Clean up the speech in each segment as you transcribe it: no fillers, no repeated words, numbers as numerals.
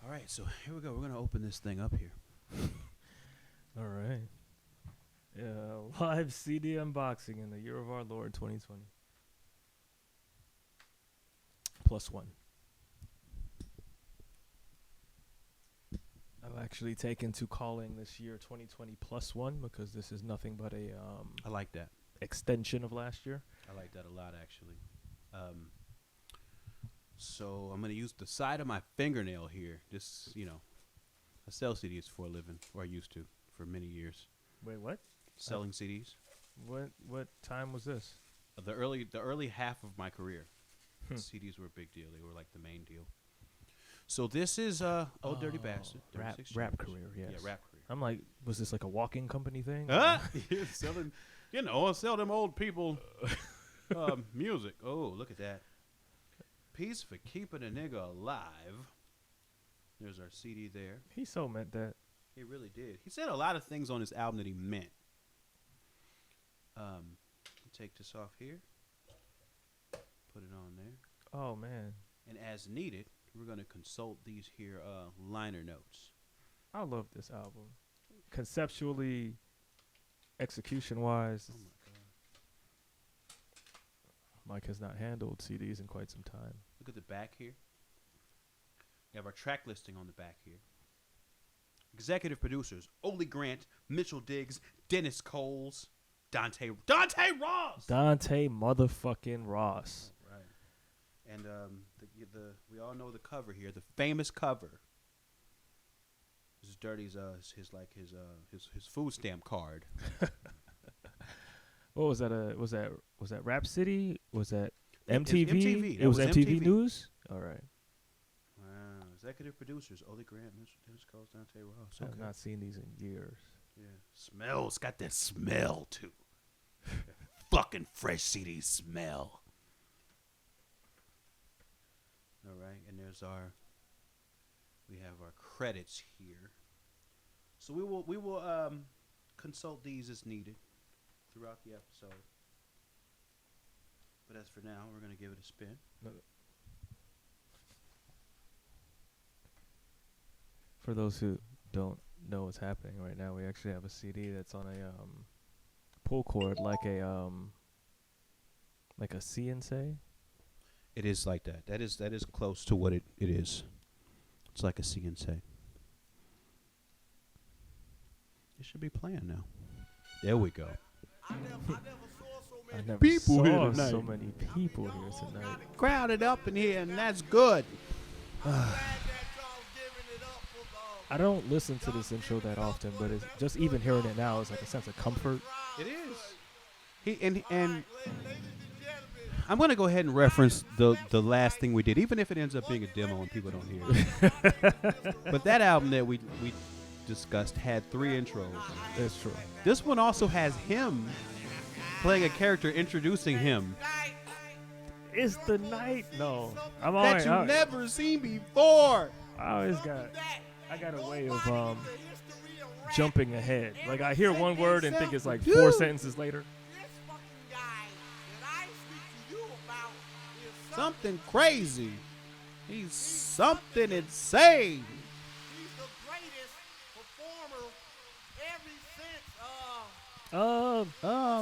All right, so here we go. We're gonna open this thing up here. All right. Yeah, live CD unboxing in the year of our Lord 2020. +1. I've actually taken to calling this year 2020 +1 because this is nothing but a I like that. extension of last year. I like that a lot, actually. So I'm gonna use the side of my fingernail here. Just I sell CDs for a living, or I used to for many years. Wait, what? Selling CDs. What time was this? The early half of my career, Hmm. CDs were a big deal. They were like the main deal. So this is Old Dirty Bastard. Rap 36 rap years. career, yes. Yeah, rap career. I'm like, was this like a walking company thing? Selling, I sell them old people music. Oh, look at that. Piece for keeping a nigga alive. There's our CD there. He so meant that. He really did. He said a lot of things on his album that he meant. Take this off here. Put it on there. Oh, man. And as needed, we're going to consult these here liner notes. I love this album. Conceptually, execution-wise, Oh, my God. Mike has not handled CDs in quite some time. Look at the back here. We have our track listing on the back here. Executive producers: Ole Grant, Mitchell Diggs, Dennis Coles, Dante Ross. Dante motherfucking Ross. Right. And we all know the cover here, the famous cover. This is Dirty's his food stamp card. What was that? Was that Rap City? Was that It's MTV? MTV. It was That was MTV MTV. News. All right. Wow. Executive producers: Ole Grant, Mitchell Diggs, Coles, Dante Ross. I've Okay. not seen these in years. Yeah. Smells. Got that smell too. That fucking fresh CD smell. All right, and we have our credits here. So we will consult these as needed throughout the episode. But as for now, we're gonna give it a spin. For those who don't know what's happening right now, we actually have a CD that's on a pull cord, like a CNC. It is like that. That is close to what it is. It's like a CNC. It should be playing now. There we go. I never People here saw tonight. so many people here tonight. Crowded up in here, and that's good. I don't listen to this intro that often, but it's just even hearing it now is like a sense of comfort. It is. And I'm gonna go ahead and reference the last thing we did, even if it ends up being a demo and people don't hear it. But that album that we discussed had 3 intros. That's true. This one also has him playing a character introducing him It's the night. No, I'm that alright. you've never seen before. I got a way of jumping ahead. Like I hear one word and think it's like 4 sentences later. Something crazy. He's something insane. He's the greatest performer ever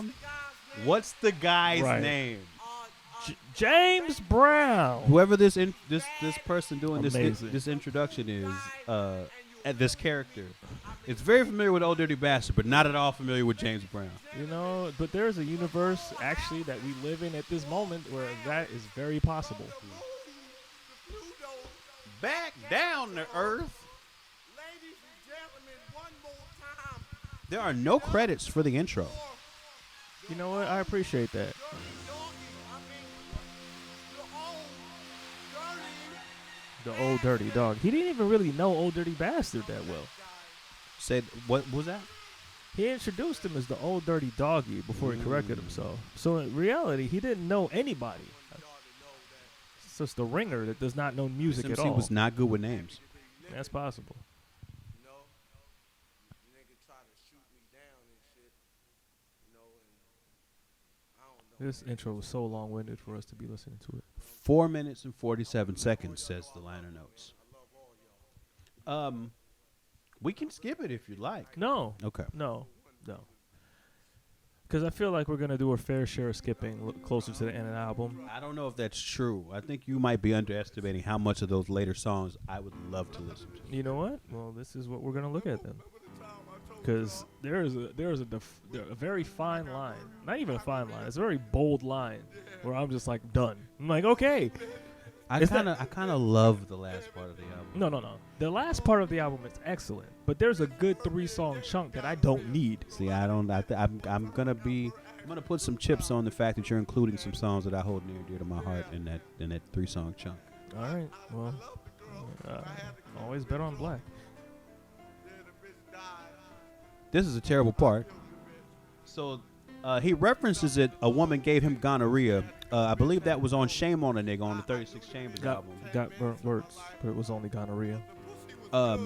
since What's the guy's Right. name? James Brown. Whoever this person doing Amazing. this introduction is at this character, it's very familiar with Old Dirty Bastard, but not at all familiar with James Brown. You know, but there's a universe actually that we live in at this moment where that is very possible. Back down to earth. Ladies and gentlemen, one more time. There are no credits for the intro. You know what? I appreciate that. The Old Dirty Dog. He didn't even really know Old Dirty Bastard that well. Said what was that? He introduced him as the Old Dirty Doggy before he corrected himself. So in reality, he didn't know anybody. It's just the ringer that does not know music at SMC all. was not good with names. That's possible. This intro was so long-winded for us to be listening to it. 4 minutes and 47 seconds, says the liner notes. We can skip it if you like. No. Okay. No. Because I feel like we're going to do a fair share of skipping closer to the end of the album. I don't know if that's true. I think you might be underestimating how much of those later songs I would love to listen to. You know what? Well, this is what we're going to look at then. Because there is a very fine line. Not even a fine line. It's a very bold line where I'm just like, done. I'm like, okay. I kind of love the last part of the album. No. The last part of the album is excellent, but there's a good 3-song chunk that I don't need. See, I'm gonna put some chips on the fact that you're including some songs that I hold near and dear to my heart in that 3-song chunk. All right. Well, always bet on black. This is a terrible part. So he references it. A woman gave him gonorrhea. I believe that was on Shame on a Nigga on the 36 Chambers album. Got burnt words, but it was only gonorrhea.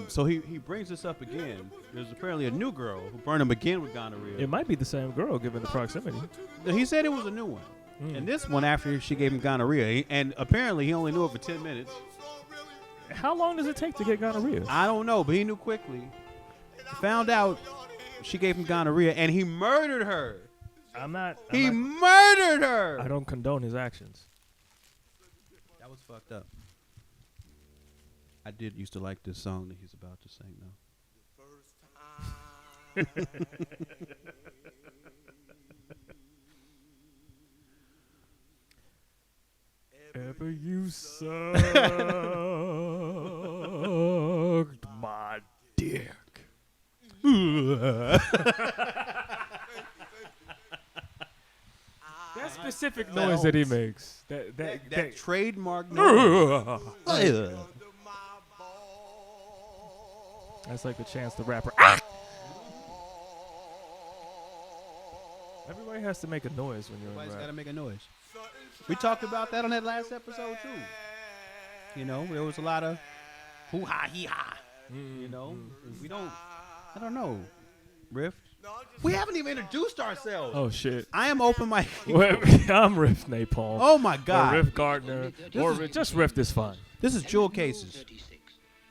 So he brings this up again. There's apparently a new girl who burned him again with gonorrhea. It might be the same girl given the proximity. He said it was a new one. And this one after she gave him gonorrhea. And apparently he only knew it for 10 minutes. How long does it take to get gonorrhea? I don't know, but he knew quickly. Found out she gave him gonorrhea and he murdered her. He murdered her. I don't condone his actions. That was fucked up. I did used to like this song that he's about to sing, though. Ever you sucked my dick. That specific noise that he makes. That trademark noise. That's like the Chance the Rapper. Everybody has to make a noise when you're in Everybody's rap. got to make a noise. We talked about that on that last episode, too. You know, there was a lot of hoo-ha, hee-ha. You know, we don't, I don't know, Riff. We haven't even introduced ourselves. Oh, shit. I am Open Mike. I'm Riff Napalm. Oh, my God. Or Riff Gardner. Just Riff is fine. This is Jewel Cases.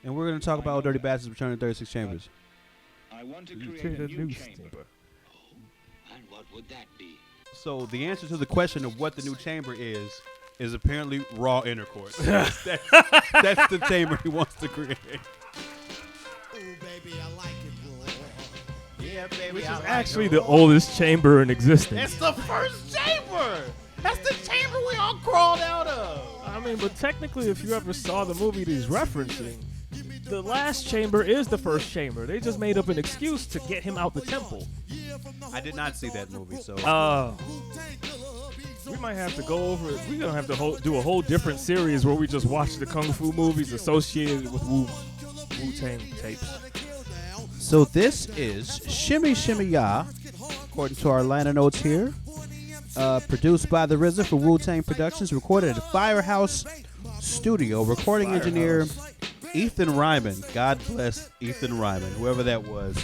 And we're going to talk about Old Dirty Bastards returning to 36 Chambers. I want to create a new chamber. And what would that be? So the answer to the question of what the new chamber is apparently raw intercourse. that's the chamber he wants to create. Ooh, baby, I like it, boy. Yeah, baby. Which is actually the oldest chamber in existence. It's the first chamber. That's the chamber we all crawled out of. I mean, but technically, if you ever saw the movie that he's referencing, the last chamber is the first chamber. They just made up an excuse to get him out the temple. I did not see that movie, so. We might have to go over it. We're going to have to do a whole different series where we just watch the Kung Fu movies associated with Wu-Tang tapes. So this is Shimmy Shimmy Ya, according to our liner notes here. Produced by the RZA for Wu-Tang Productions, recorded at Firehouse Studio. Recording engineer Ethan Ryman. God bless Ethan Ryman, whoever that was.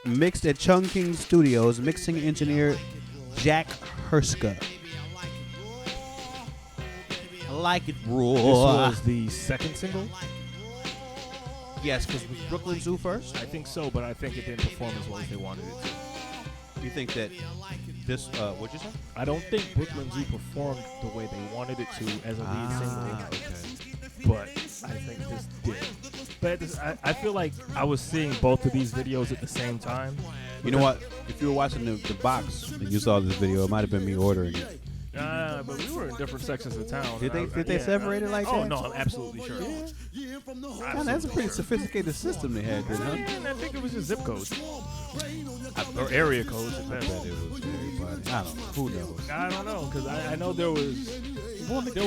Mixed at Chungking Studios. Mixing engineer Jack Herska. I like it raw. This was the second single? Yes, because was Brooklyn Zoo first? I think so, but I think it didn't perform as well as they wanted it to. You think that this, what'd you say? I don't think Brooklyn Zoo performed the way they wanted it to as a lead single. Okay. But I think this did. But I feel like I was seeing both of these videos at the same time. You know what? If you were watching the box and you saw this video, it might have been me ordering it. But we were in different sections of town. Did they separate it like that? Oh, no, I'm absolutely sure. God, that's a pretty sophisticated system they had there, huh? And I think it was just zip codes. Or area codes. I bet it was everybody. I don't know. Who knows? I don't know, because I know there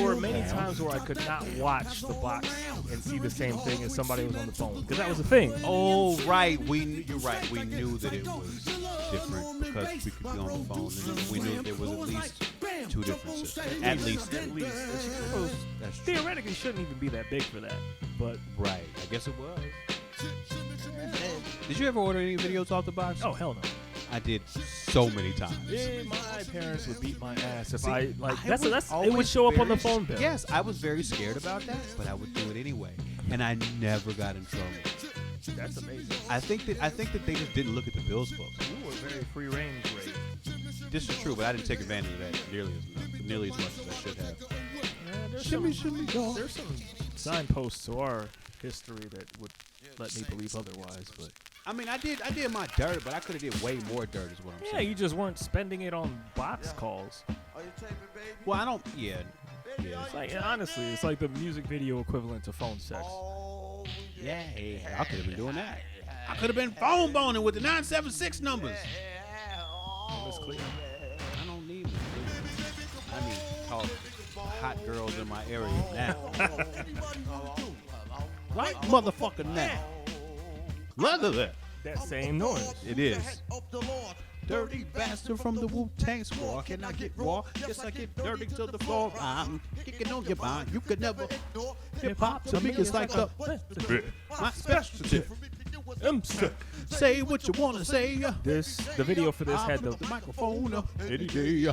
were many times where I could not watch the box and see the same thing as somebody was on the phone, because that was a thing. Oh, right. You're right. We knew that it was different because we could be on the phone, and then we knew there was at least two different systems. At least. That's true. Theoretically, shouldn't even be that big for that, but Right. I guess it was. Did you ever order any videos off the box? oh hell no. I did so many times. Yeah, my parents would beat my ass if See, it would always show up on the very phone bill. Yes, I was very scared about that, but I would do it anyway. and I never got in trouble. That's amazing. I think that they just didn't look at the Bills books. You were very free range, Ray. This is true, but I didn't take advantage of that nearly as much as I should have. Yeah, there's Shimmy, shimmy, ya. There's some signposts to our history that would let me believe otherwise, but I mean, I did my dirt, but I could have did way more dirt, is what I'm yeah, saying. you just weren't spending it on box calls. Well, I don't. Yeah. It's like honestly, it's like the music video equivalent to phone sex. Yeah, I could have been doing that. I could have been phone boning with the 976 numbers. It's clear. I don't need them. I need to talk hot girls in my area now. Right motherfucker now. Leather that. That same noise. It is. Dirty bastard from the Wu-Tang Squad. Can I get raw? Yes, I get dirty to the floor. I'm kicking on your mind. You could never. Hip-hop to me is like my specialty. Say what you want to say. The video for this had the the microphone any day.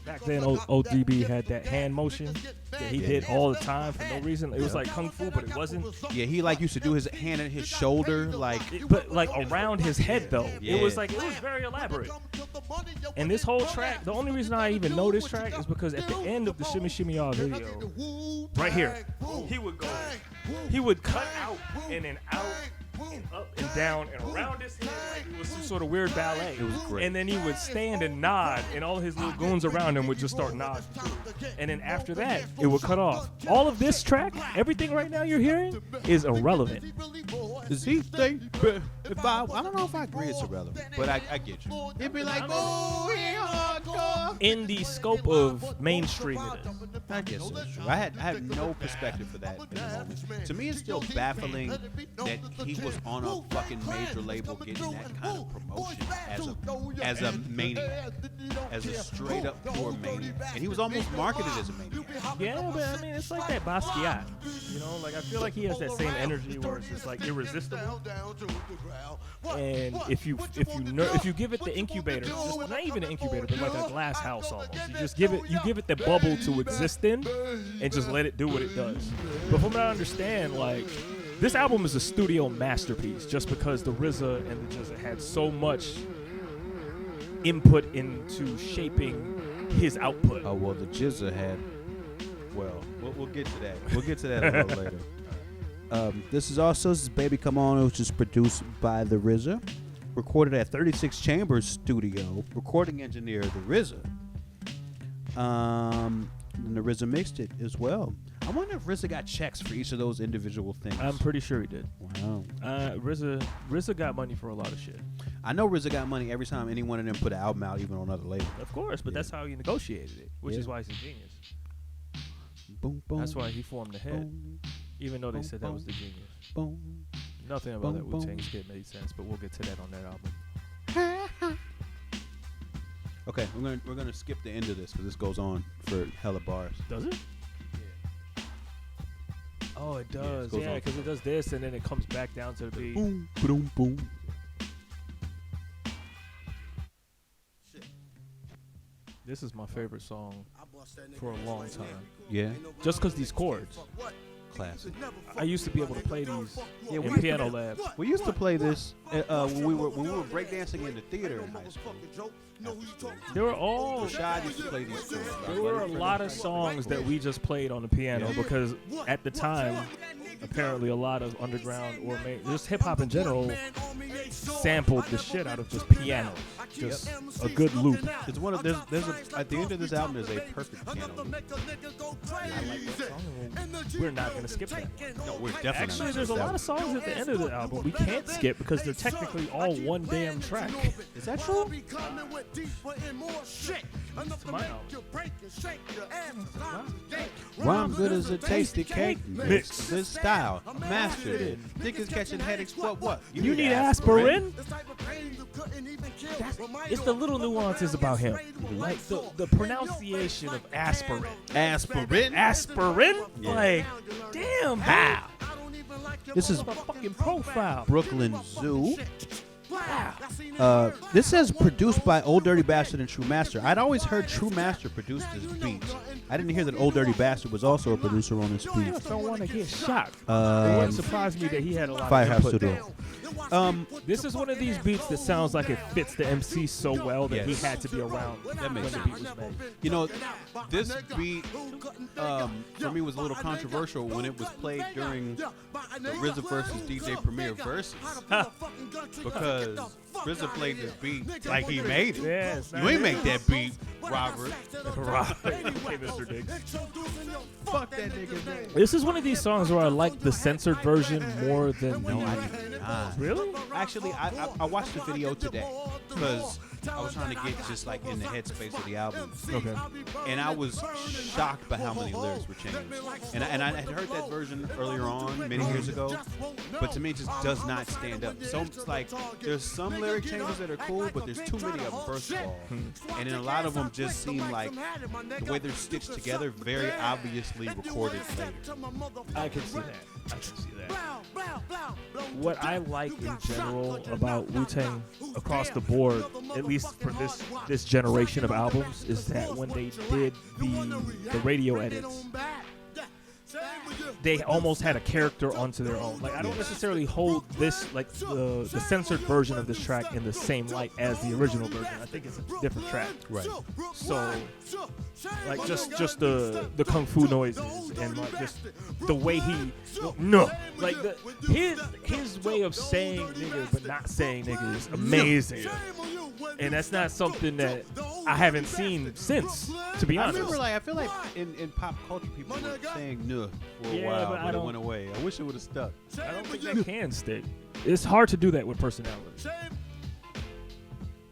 back then ODB had that hand motion that he did all the time for no reason. It was like kung fu, but it wasn't. Yeah, he like used to do his hand at his shoulder, like. But like around his head though. Yeah. It was very elaborate. And this whole track, the only reason I even know this track is because at the end of the Shimmy Shimmy Ya video, right here, he would cut out and then out and up and down and around his head like it was some sort of weird ballet. It was great. And then he would stand and nod, and all his little goons around him would just start nodding too. And then after that, it would cut off. All of this track, everything right now you're hearing, is irrelevant. Does he think if I don't know if I agree it's irrelevant, but I get you. It'd be like, oh, he hardcore. In the scope of mainstream, it is. I guess that's true. I had no perspective for that in the moment. To me, it's still baffling that he was on a fucking major label getting that kind of promotion as a maniac, as a straight up pure maniac, and he was almost marketed as a maniac. Yeah, but I mean, it's like that Basquiat. You know, like I feel like he has that same energy where it's just like irresistible. And if you give it the incubator, just not even an incubator, but like a glass house almost. You give it the bubble to exist in, and just let it do what it does. But from what I understand, like this album is a studio masterpiece, just because the RZA and the Jizza had so much input into shaping his output. Oh well, the Jizza had. Well, we'll get to that. We'll get to that a little later. This is Baby Come On, which is produced by the RZA, recorded at 36 Chambers Studio, recording engineer the RZA. And the RZA mixed it as well. I wonder if RZA got checks for each of those individual things. I'm pretty sure he did. Wow. RZA got money for a lot of shit. I know RZA got money every time any one of them put an album out, even on another label. Of course, but that's how he negotiated it, which is why he's a genius. Boom, boom. That's why he formed the head, Boom, even though they boom, said that was the boom, genius. boom. Nothing about that boom, Wu-Tang boom. skit made sense, but we'll get to that on that album. Okay, we're gonna skip the end of this because this goes on for hella bars. Does it? Oh, it does. goes Yeah, on because it does this, and then it comes back down to the beat. Boom, boom, boom. This is my favorite song for a long time. Yeah, Just because these chords. classic. I used to be able to play these Yeah, in piano lab. We used to play this when we were breakdancing in the theater in high school. There were all Rashad used to play these chords. There were a lot of songs that we just played on the piano because at the time, apparently a lot of underground or just hip hop in general sampled the shit out of just piano, just a good loop. It's one of at the end of this album there's a perfect piano loop. I like that song. And we're not gonna skip that. No, we're definitely Actually, not. there's a lot of songs at the end of the album we can't skip because they're technically all one damn track. Is that true? To my knowledge. Rhyme good as a tasty cake mix. This style mastered it. Think it's catching headaches. What? You need aspirin? It's the little nuances about him. Like the pronunciation of aspirin. Aspirin? Aspirin? Yeah. Like, damn, How? how? This is A fucking profile. Brooklyn Zoo. This says produced by Old Dirty Bastard and True Master. I'd always heard True Master produced his beats. I didn't hear that Old Dirty Bastard was also a producer on his beats. Don't want to get shot. It wouldn't surprise me that he had a lot Firehouse of input. Studio. This is one of these beats that sounds like it fits the MC so well that he Yes. had to be around That makes when the beat sense. was made. You know, this beat for me was a little controversial when it was played during the RZA versus DJ Premier versus, because RZA played this beat like he made it. Yes, You ain't make that beat, Robert. Okay, Mr. Diggs. Fuck that nigga, man. This is one of these songs where I like the censored version more than No, I do not. Really? Actually, I watched the video today because I was trying to get just like in the headspace of the album. Okay. And I was shocked by how many lyrics were changed. And I had heard that version earlier on, many years ago, but to me it just does not stand up. So it's like there's some lyric changes that are cool, but there's too many of them, first of all. And then a lot of them just seem like the way they're stitched together, very obviously recorded later. I can see that. I can see that. What I like in general about Wu-Tang across the board, at least for this generation of albums, is that when they did the radio edits, they almost had a character onto their own. Like, I don't necessarily hold this, like, the censored version of this track in the same light as the original version. I think it's a different track. Right. So, like, just the kung fu noises and, like, just the way he, like, his way of saying nigga but not saying nigga is amazing. And that's not something that I haven't seen since, to be I honest. remember, like, I feel like in pop culture people were saying "nuh" for a Yeah, while, but I but it don't- went away. I wish it would have stuck. I don't think that can stick. It's hard to do that with personality.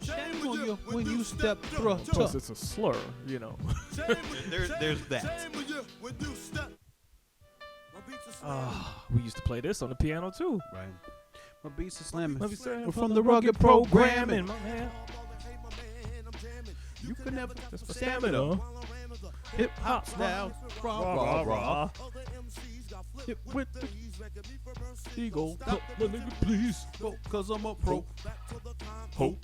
Shame on you when you step through. Plus, it's a slur, you know. There's that. We used to play this on the piano too. Right. My beats are slamming. We're We're from the rugged programming. my man. You can never Stamina. stamina. Hip hop style. Rah, rah, rah. Hip with the eagle. Help my nigga, please. Go, cause I'm a pro. Hope.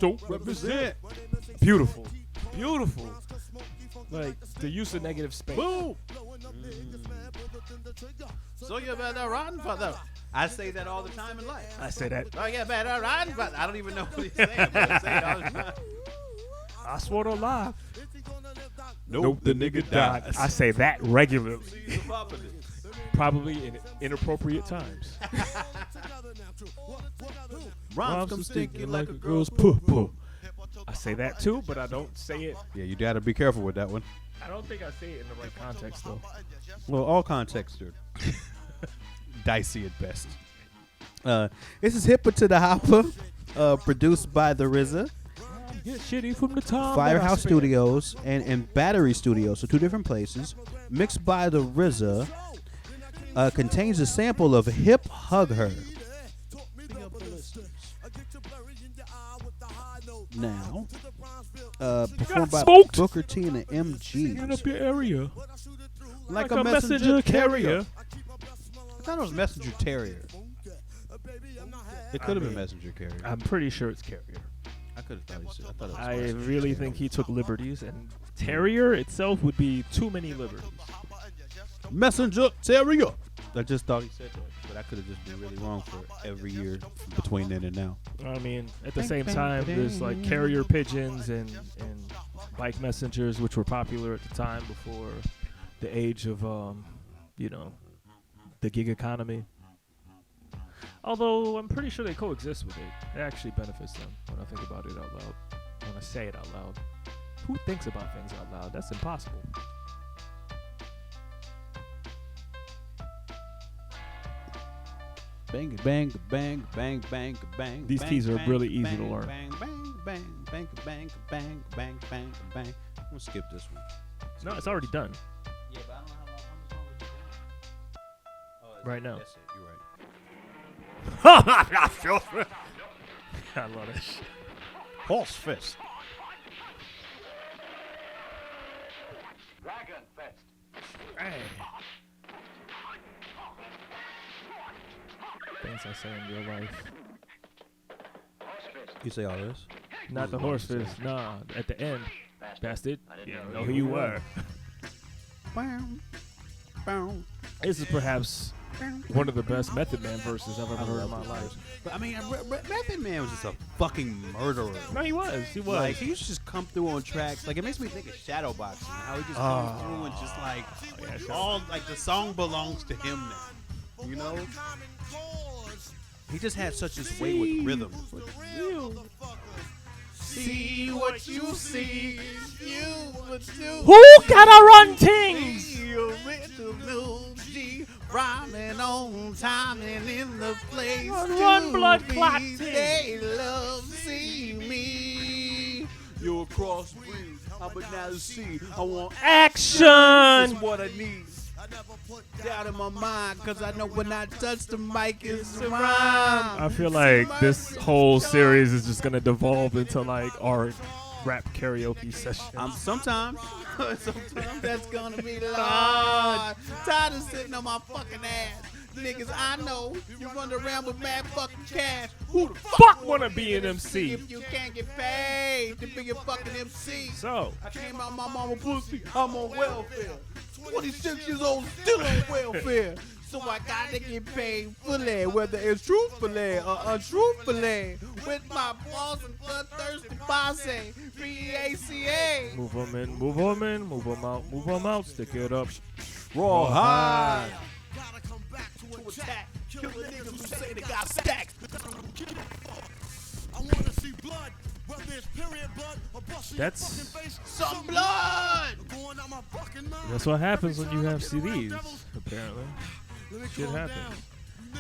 Don't represent. Beautiful. Beautiful. Like, the use of negative space. Boom. So you better run for the. I say that all the time in life. I say that. Oh, you better run for. I don't even know what he's saying, but I say it all the time. I swore to lie. Nope, the nigga dies. I say that regularly. He's the pop of this. Probably in inappropriate times. Rhymes come stinking like a girl's poo poo. I say that too, but I don't say it. Yeah, you gotta be careful with that one. I don't think I say it in the right context though. Well, all contexts are dicey at best. This is Hipper to the Hopper, produced by the RZA, Get shitty from the top. Firehouse Studios, and Battery Studios, so two different places. Mixed by the RZA, contains a sample of Hip Hug Her. Now, performed by smoked. Booker T and the Clean MGs. up your area. Like a messenger carrier. I thought it was messenger terrier. It could have been messenger carrier. I'm pretty sure it's carrier. I could have thought he said. I thought it was I messenger really carrier. think he took liberties, and terrier itself would be too many liberties. Messenger terrier. I just thought he said that, but I could have just been really wrong for every year between then and now. I mean, at the same time, there's like carrier pigeons and bike messengers, which were popular at the time before the age of, the gig economy. Although I'm pretty sure they coexist with it. It actually benefits them when I think about it out loud. When I say it out loud. Who thinks about things out loud? That's impossible. Bang, bang, bang, bang, bang, bang. These bang, keys are bang, really easy bang, to learn. Bang, bang, bang, bang, bang, bang, bang, bang, bang. I'm gonna skip this one. No, it's already done. Yeah, but I don't know how long is it? Right now. That's it. You're right. I love that shit. Horse fist. Dragon Fest. Hey. things I say in real life. You say all this? Not the horse fist. Nah, at the end. Bastard. Yeah, know who you were. This is perhaps one of the best Method Man verses I've ever heard in my life. But I mean, Method Man was just a fucking murderer. No, he was. He was. Like, he used to just come through on tracks. Like, it makes me think of Shadowboxing. How he just comes through and just like, all, like, the song belongs to him now. You know? He just had such this way with rhythm. See what you see, you would do. Who gotta run things? Rhyming on time and in the place. Run blood clot thing. They love see me. You're a crossbreed. I'm a now see. I want Action! That's what I need. Doubt in my mind, cause I know when I touch the mic it's a rhyme. I feel like this whole series is just gonna devolve into like our rap karaoke session. Sometimes that's gonna be Lord. Tired of sitting on my fucking ass. Niggas, I know you run around with mad fucking cash. Who the Fuck wanna be an MC? if you can't get paid to be a fucking MC? So, I came out my mama pussy. I'm on welfare. 26 years old, still on welfare. So I gotta get paid fully, whether it's truthfully or untruthfully. With my balls and bloodthirsty posse, BACA. move 'em in, move 'em in, move 'em out, stick it up. Raw high. Gotta come back to attack. Kill the niggas who say they got stacks. I wanna see blood. Whether it's period blood or busting your That's- fucking face. Some blood. That's what happens when you have CDs, apparently. Shit happens.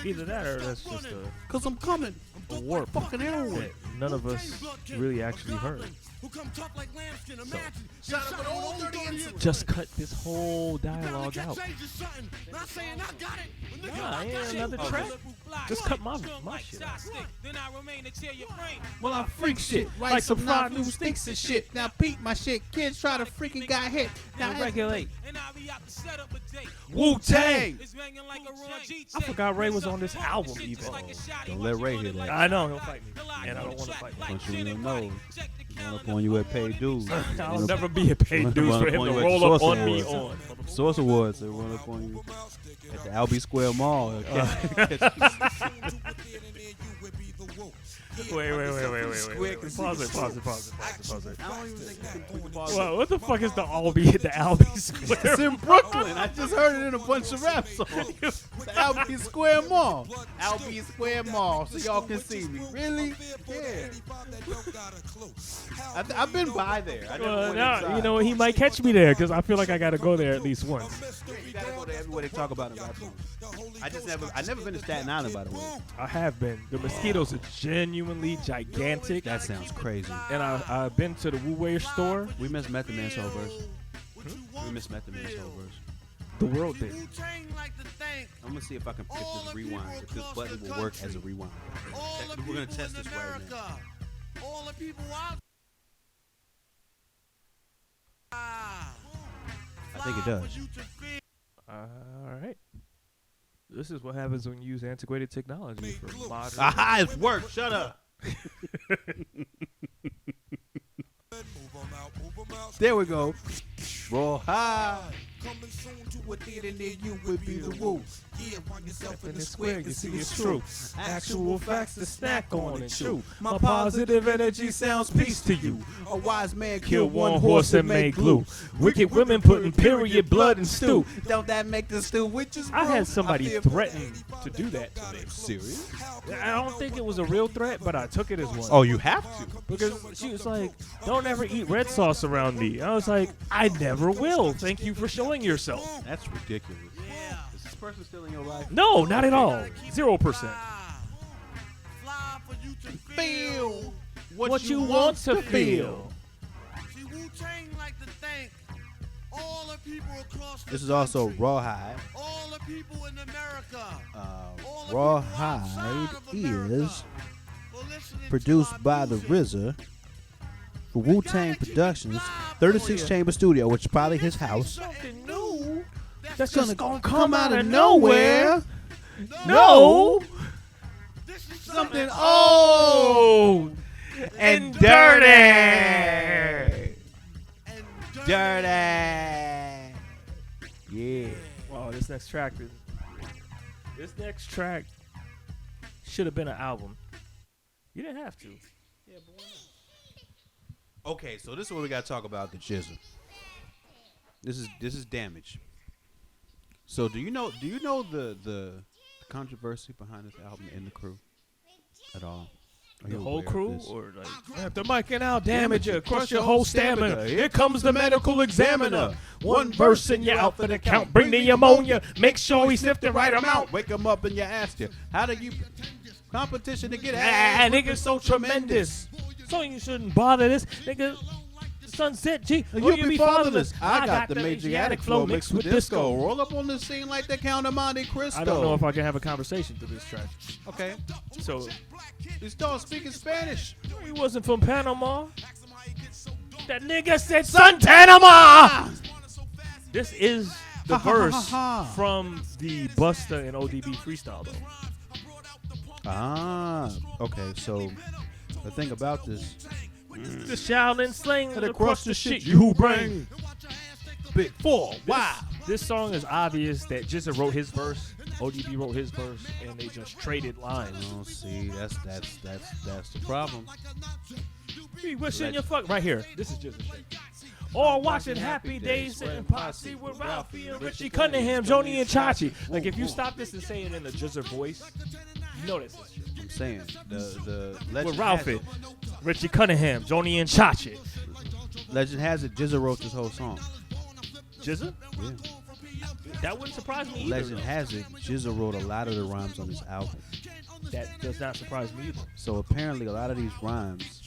Either that or that's just Cause I'm coming. a warp Fucking heroin. that none of us really actually heard. Shut up with all 30 incidents. Just cut this whole dialogue out. Nah, ain't another track. Just cut my shit out. Well, I freak shit. Like some fried new sticks and shit. Now peep my shit. Kids try to freaking got hit. Now Regulate. Wu-Tang. I forgot Ray was on this album even. Don't let Ray hear that. I know, he'll fight me. And I don't want to fight him. Once you don't know, run up on you at paid dues. I'll never be a paid dues for him to roll up on me on. Source Awards, they run up on you at the Albee Square Mall. Wait. Pause it. I don't even think you can think about Well, what the fuck is the Albee Square? It's in Brooklyn. I just heard it in a bunch of rap songs. The Albee Square Mall. Albee Square Mall, so y'all can see me. Really? Yeah. I've been by there. I never went Now, inside. you know, he might catch me there because I feel like I got to go there at least once. You gotta go there everywhere they talk about in rap songs. I've never been to Staten Island, by the way. I have been. The mosquitoes are genuinely gigantic. That sounds crazy. And I've been to the Wu-Wei store. We missed Method Man's whole verse. We missed Method Man's whole verse. The world did. I'm gonna see if I can get this rewind. If this button will work as a rewind. We're gonna test this right now. All the people out. I think it does. All right. This is what happens when you use antiquated technology for modern. Aha, it's worked. Shut up. There we go. Roll high. Coming soon to a theater near you would be the woo. Yeah, find yourself in the square, you see it's true. Actual facts to snack on and chew. My positive energy sounds peace to you. A wise man killed one horse and made glue. Wicked women putting period blood in stew. Don't that make the stew witches? I had somebody threaten to do that to me. Serious? I don't think it was a real threat, but I took it as one. Oh, you have to. Because she was like, don't ever eat red sauce around me. I was like, I never will. Thank you for showing yourself. That's ridiculous. Is this person still in your life? No, not at all. 0%. Feel What you want to feel. This is also Rawhide. All the people in America. Rawhide is produced by the RZA for Wu-Tang Productions, 36 Chamber Studio, which is probably his house. Something new. That's It's just gonna come out of nowhere. No! something old and dirty. Dirty. Yeah. Wow, this next track should have been an album. You didn't have to. Okay, so this is what we got to talk about, the Jizza. This is Damage. So do you know the controversy behind this album in the crew at all? Are The you whole aware of crew, this? or like grab the mic and I'll damage you, crush your whole stamina. Here comes the medical examiner. One verse and you're out for the count. Bring the ammonia. Make sure he sniffed the right amount. Wake him up and you ask you, how do you competition to get Ah, ass? nigga, so tremendous. So you shouldn't bother this, nigga. Sunset G, or You'll you be fatherless. I got the Asiatic Asiatic flow mixed with disco. Roll up on the scene like the Count of Monte Cristo. I don't know if I can have a conversation to this track. Okay. So You start speaking Spanish. he wasn't from Panama. That nigga said Panama. This is the verse from the Busta and ODB freestyle, though. Ah, okay. So the thing about this, The Shaolin slang and across the shit you bring. Big Four. Wow. This song is obvious that Jizza wrote his verse, ODB wrote his verse, and they just traded lines. Oh, see, that's the problem. Hey, what's in your fuck right here? This is Jizza shit. Or watching Happy Days and Posse with Ralphie and Richie Cunningham, Joni and Chachi. Like if you stop this and say it in a Jizza voice, you know this is shit. I'm saying the With legend Ralphie, has it, Richie Cunningham, Joni and Chachi. legend has it, Jizza wrote this whole song. Jizza? Yeah. That wouldn't surprise me either. Legend has it, Jizza wrote a lot of the rhymes on this album. That does not surprise me either. So apparently a lot of these rhymes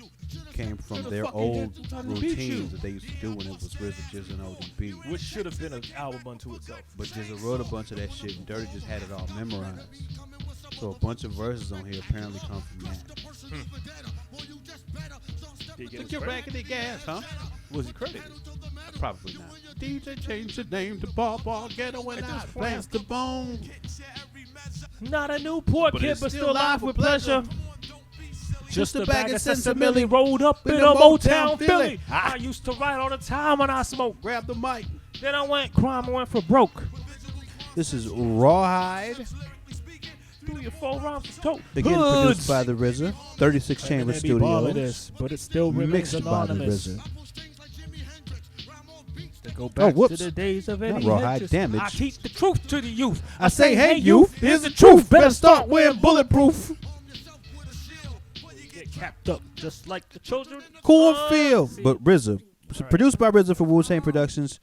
came from their old routines that they used to do when it was RZA, Jizza, and ODB. Which should have been an album unto itself. But Jizza wrote a bunch of that shit, and Dirty just had it all memorized. So a bunch of verses on here apparently come from that. Did he get Took his your credit? raggedy gas, huh? Was he credited? Probably not. DJ changed the name to Ball Ghetto and At I this point- blast the bone. Not a Newport But kid, it's but still still live alive with with pleasure. Just a bag of Sensimilli Sensimilli rolled up in in a a Motown Motown Philly. Philly. I used to write all the time when I smoked. Grab the mic. Then I went crime, I went for broke. This is Rawhide. Do your 4 rounds of dope. Again Hoods. produced by the RZA. 36 Chamber Studios. But it still remains Mixed by the anonymous. RZA. To go back to whoops. the days of Eddie Rawhide Hedges. Damage. I teach the truth to the youth. I say, hey youth, here's the truth. Better start wearing bulletproof. Get capped up just like the children. Cornfield. See? But RZA. Produced by RZA for Wu-Tang Productions.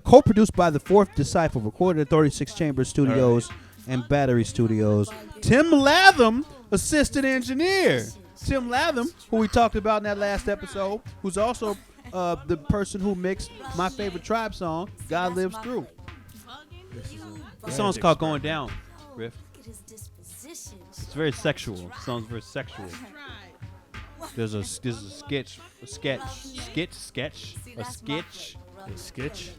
Co-produced by the Fourth Disciple. Recorded at 36 Chamber Studios and Battery Studios. Tim Latham, assistant engineer. Tim Latham, who we talked about in that last episode, who's also the person who mixed my favorite Tribe song, God Lives Through. The song's called Going Down, Riff. It's very sexual. The song's very sexual. There's a sketch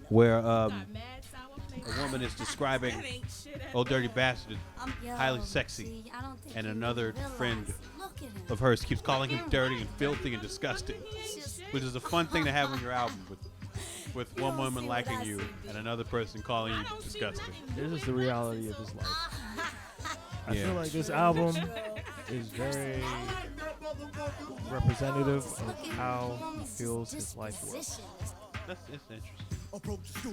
where a woman is describing Old Dirty Bastard as highly sexy, and another friend of hers keeps calling him dirty and filthy and disgusting, which is a fun thing to have on your album with one woman liking you and another person calling you disgusting. This is the reality of his life. I Yeah. feel like this album is very representative of how he feels his life was. That's interesting.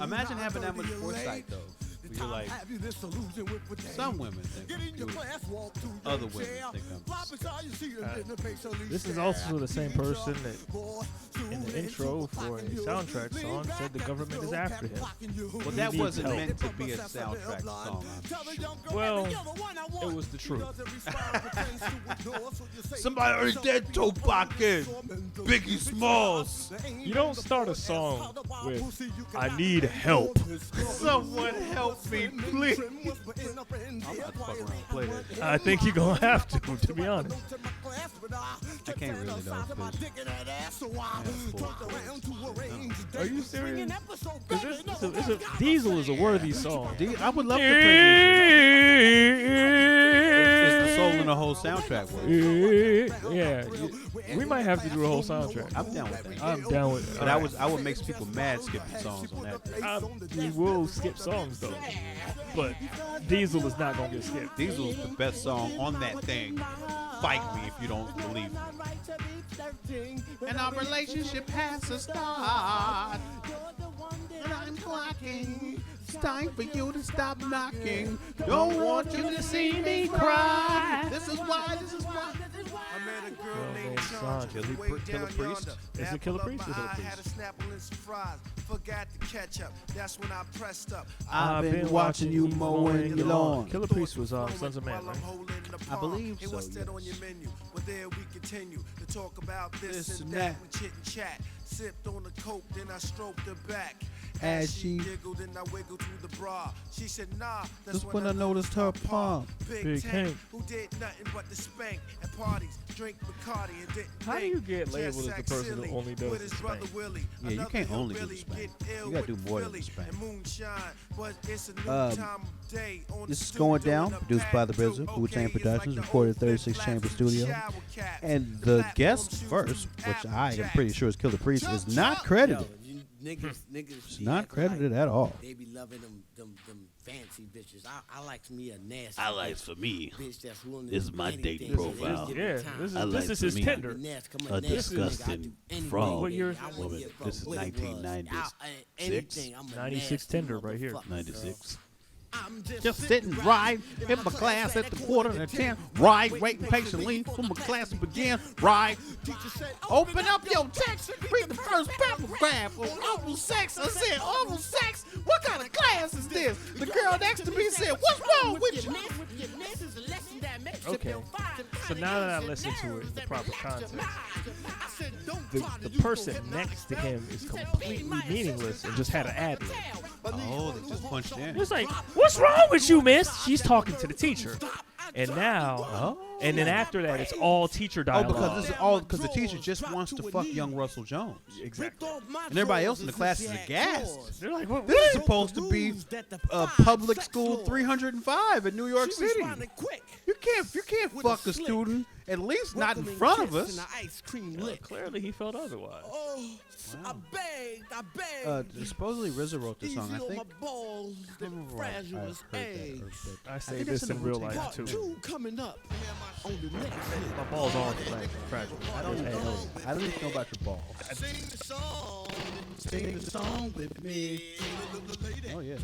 Imagine having that much foresight, though. Where you're like, some women think I'm beautiful, other women think I'm. This is also the same person that, in the intro for a soundtrack song, said the government is after him. Well, that needs wasn't help. meant to be a soundtrack song. I'm sure. Well, it was the truth. Somebody already dead Tupac in Biggie Smalls. You don't start a song with "I need help." Someone help me, please. I'm not fucking around and play that. I think you're gonna have to be honest. I can't really though. 'Cause Are you serious? Diesel is a worthy song. I would love to play this. It's the soul in the whole soundtrack. soundtrack work. Yeah, we might have to do the whole soundtrack. I'm down with that. I'm down with it. But I would make people mad skipping songs on that. We will skip songs though, but Diesel is not gonna get skipped. Diesel's the best song on that thing. Fight me if you don't believe me. And our relationship has to start. And I'm clocking. It's time for you to stop knocking. Don't want you to see me cry. This is why. I met a girl named Chandra. Killer Priest. Is it Killer Priest or Killer I had a Priest? Snapple and some fries. Forgot to catch up. That's when I pressed up. I've been watching you mowing your lawn. Killer Priest was Sons of Man, right? I believe so, What's that yes. on your menu? But there we continue to talk about this This and and that. that. We chit and chat. Sipped on the coke, then I stroked her back. As she she giggled and I wiggled to the bra. She said, nah, That's when I noticed her palm. Big Tank, Tank. who did nothing but to spank at parties, drink Bacardi and didn't How do think. you get Just labeled as the act person who silly only does with the his brother spank? Willie. Yeah, you Another can't only do hillbilly the spank. get ill You gotta do with more than the Philly spank. and moonshine, but it's a new Um, time of day on This the is Going studio Down, in a produced by The pack, RZA, too. Wu-Tang Okay, it's Productions, like the recorded old 36 Fifth Chamber Avenue Studio. shower cap. And the Platform guest shoes, verse, which I am Applejack. pretty sure is Killer Priest, is not credited. Niggas It's be not acting credited like at all. They be loving them fancy bitches. I likes me a nasty. I like for me. bitch that's willing to This is do my anything dating to profile. give me Yeah, time. this I like is for his me. Tinder. A disgusting fraud. What year is I it? wanna get This is from what it was. 1996. Anything, I'm a 96 nasty Tinder right here. motherfucker. 96. I'm Just sitting right in my class at the quarter to 10. Right, waiting patiently for my class to begin. Right. Open up your text. Read the first paragraph of oral sex. I said, oral sex? What kind of class is this? The girl next to me said, what's wrong with you? Okay. So now that I listen to it in the proper context, the person next to him is completely meaningless and just had an ad lib. Oh, they just punched in. It's like, what's wrong with you, miss? She's talking to the teacher. And now, and then after that, it's all teacher Oh, dialogue. because this is all because the teacher just wants to fuck young Russell Jones. Exactly. And everybody else in the class is aghast. They're like, what? This is supposed to be a public school 305 in New York City. You can't fuck a student, at least not in front of us. Clearly, he felt otherwise. I begged. Supposedly RZA wrote this song. I think. balls, I remember where I heard that. I say think this it's in in the real Wu-Tang. life, too. coming up on the next My balls are fragile. I don't even know about your balls. Sing the song. Sing the song with me. Oh yeah,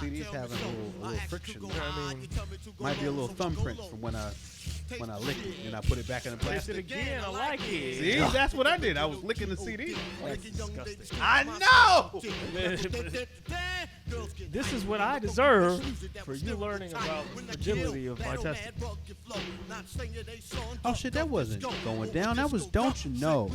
CD's having a little friction. I mean, Might be a little thumbprint from when I lick it and I put it back in the place it plastic. again. I like it. See, that's what I did. I was licking the CD. That's disgusting. I know. This is what I deserve for you learning about the fragility of my testicles. Oh shit, that wasn't going down. That was Don't You Know.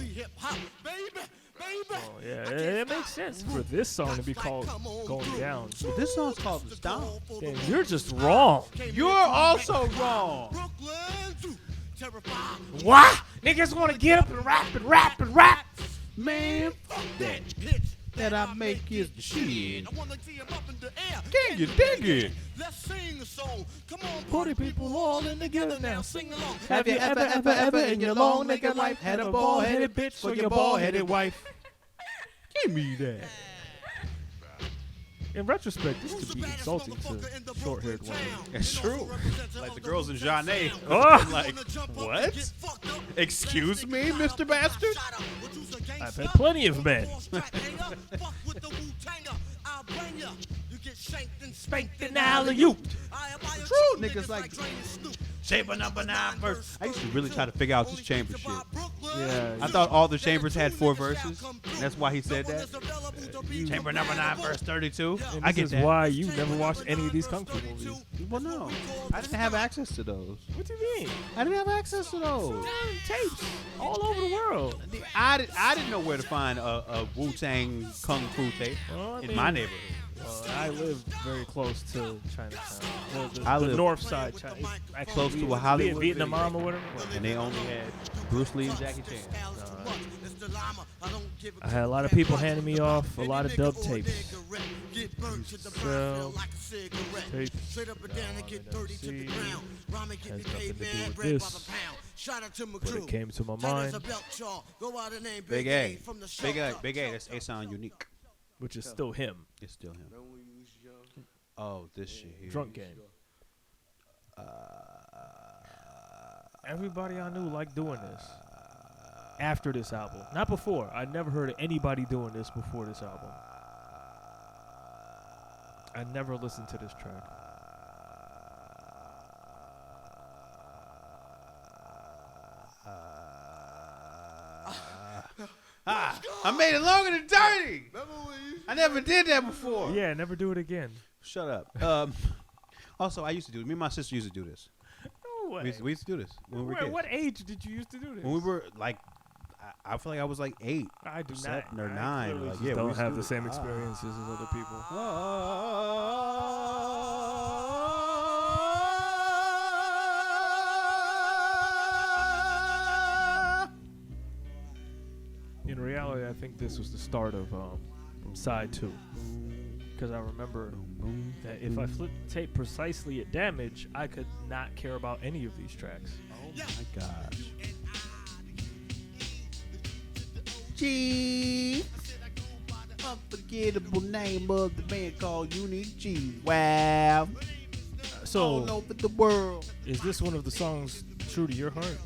Oh, yeah, it makes sense for this song to be called Going Down. But this song's called The Stomp. Then you're just wrong. You're also wrong. Why? Niggas want to get up and rap. Man, fuck that. That I make is the shit. Can you dig it? Let's sing a song. Come on, Party people all in together now. sing along. Have you ever in your long naked life had a bald-headed bitch for your bald-headed wife? Give me that. In retrospect, this could be insulting to short-haired women. It's true. Like the girls in Jeanne. Oh. Like, what? Excuse me, Mr. Bastard? I've had plenty of men. Spanked and alley-oop. True, niggas like Chamber number 9 verse. I used to really try to figure out this Chamber shit. Yeah. I thought all the Chambers had 4 verses. And that's why he said that. Chamber number 9 verse 32. And I this get is that. why you never watched any of these kung fu movies. Well, no. I didn't have access to those. What do you mean? I didn't have access to those. Tapes all over the world. I didn't know where to find a Wu-Tang Kung Fu tape Well, I in mean, my neighborhood. I live very close to Chinatown. I The live north side, China. Actually, close to a Hollywood Vietnam video. or whatever. And they only had Bruce Lee and Jackie Chan. I had a lot of people handing me off a lot of dub tapes. burnt to the Sell brown, feel like a cigarette. tapes Straight up and down and get dirty to the MC. ground. Rhyming, get Has the nothing to do K-man, with bread by this. the pound. Shout out to my But crew. it came to my Tight as mind, a belt chaw. Go out and name Big A. from the Big A. shelter. Big A. That's A sound unique. which is still him. It's still him. Oh, this shit here. Drunk Game. Everybody I knew liked doing this. After this album, not before. I never heard of anybody doing this before this album. I never listened to this track. I made it longer than dirty. I never did that before. Yeah, never do it again. Shut up. Also, I used to do it. Me and my sister used to do this. No way. We used to do this when we were Wait, kids. what age did you used to do this? When we were like, I feel like I was like 8. I do not. 7 or I 9. clearly Like, just yeah, we don't used to have do the it. same experiences as other people. In reality, I think this was the start of side 2. Because I remember that if I flipped the tape precisely at damage, I could not care about any of these tracks. Oh my gosh. G. Unforgettable name of the band called Unique G. Wow. So, All over the world. is this one of the songs true to your heart?